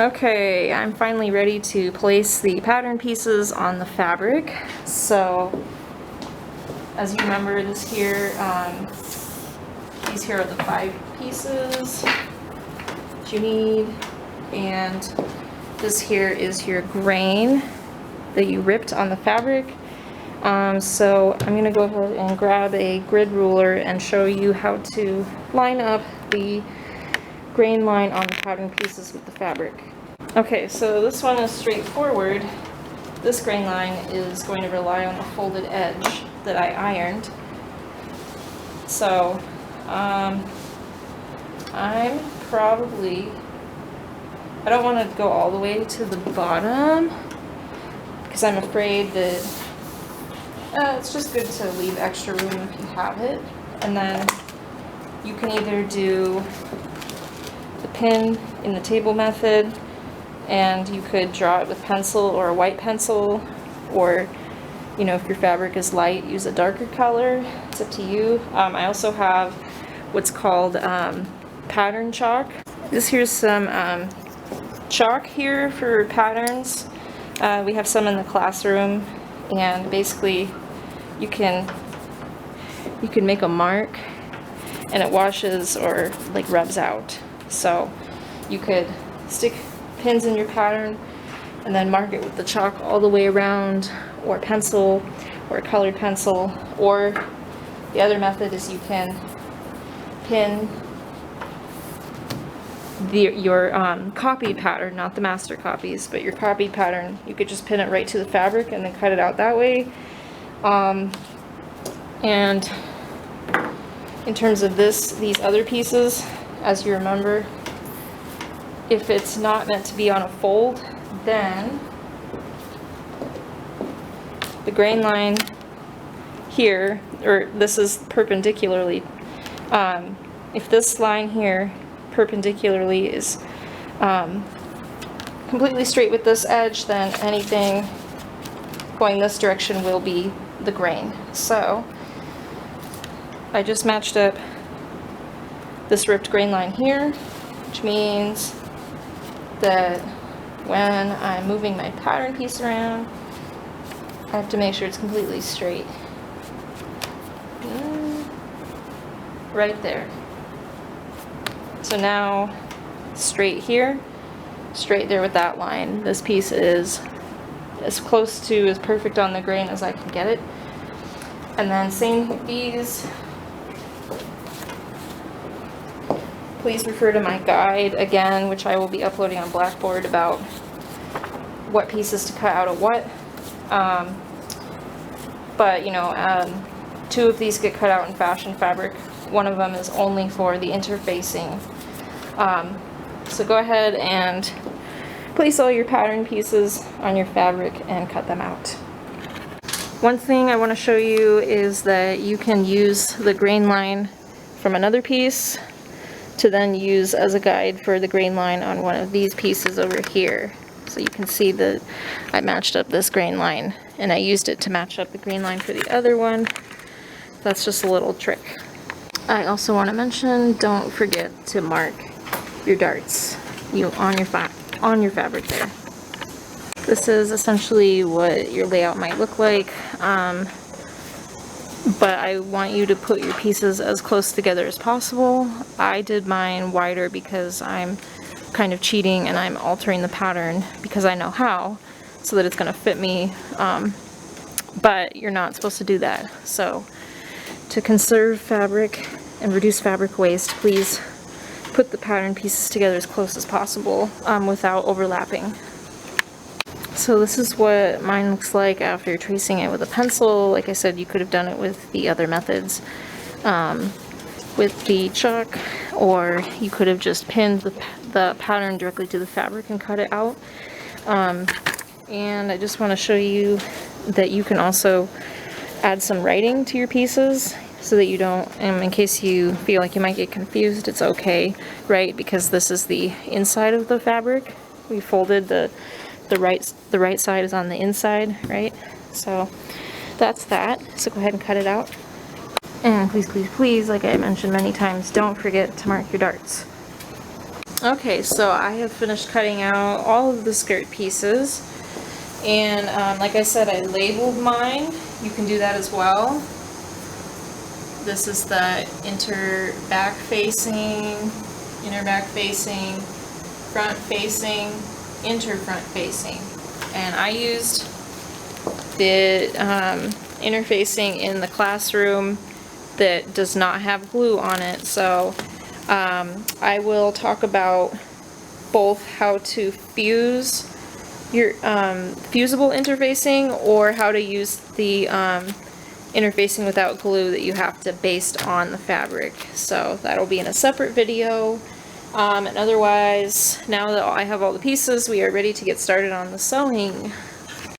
Okay, I'm finally ready to place the pattern pieces on the fabric. So, as you remember, these here are the 5 pieces that you need, and this here is your grain that you ripped on the fabric. So I'm going to go ahead and grab a grid ruler and show you how to line up the grain line on the pattern pieces with the fabric. Okay, so this one is straightforward. This grain line is going to rely on the folded edge that I ironed. So I don't want to go all the way to the bottom because I'm afraid that it's just good to leave extra room if you have it. And then you can either do the pin in the table method, and you could draw it with pencil or a white pencil, or, you know, if your fabric is light, use a darker color. It's up to you. I also have what's called pattern chalk. This here's some chalk here for patterns. We have some in the classroom, and basically you can make a mark and it washes or like rubs out. So you could stick pins in your pattern and then mark it with the chalk all the way around, or pencil, or a colored pencil. Or the other method is you can pin your copy pattern, not the master copies, but your copy pattern. You could just pin it right to the fabric and then cut it out that way. And in terms of these other pieces, as you remember, if it's not meant to be on a fold, then the grain line here, or this is perpendicularly, if this line here perpendicularly is completely straight with this edge, then anything going this direction will be the grain. So I just matched up this ripped grain line here, which means that when I'm moving my pattern piece around, I have to make sure it's completely straight. Right there. So now, straight here, straight there with that line. This piece is as close to as perfect on the grain as I can get it. And then same with these. Please refer to my guide again, which I will be uploading on Blackboard, about what pieces to cut out of what. But you know, 2 of these get cut out in fashion fabric. One of them is only for the interfacing. So go ahead and place all your pattern pieces on your fabric and cut them out. One thing I want to show you is that you can use the grain line from another piece to then use as a guide for the grain line on one of these pieces over here. So you can see that I matched up this grain line, and I used it to match up the grain line for the other one. That's just a little trick. I also want to mention, don't forget to mark your darts on your fabric there. This is essentially what your layout might look like, but I want you to put your pieces as close together as possible. I did mine wider because I'm kind of cheating and I'm altering the pattern because I know how, so that it's going to fit me, but you're not supposed to do that. So to conserve fabric and reduce fabric waste, please put the pattern pieces together as close as possible without overlapping. So this is what mine looks like after tracing it with a pencil. Like I said, you could have done it with the other methods, with the chalk, or you could have just pinned the pattern directly to the fabric and cut it out. And I just want to show you that you can also add some writing to your pieces so that you don't, in case you feel like you might get confused, it's okay, right? Because this is the inside of the fabric. We folded the right side is on the inside, right? So that's that. So go ahead and cut it out. And please, please, please, like I mentioned many times, don't forget to mark your darts. Okay, so I have finished cutting out all of the skirt pieces, and like I said, I labeled mine. You can do that as well. This is the inner back facing, front facing, inner front facing, and I used the interfacing in the classroom that does not have glue on it. So I will talk about both how to fuse your fusible interfacing, or how to use the interfacing without glue that you have to baste on the fabric. So that'll be in a separate video. And otherwise, now that I have all the pieces, we are ready to get started on the sewing.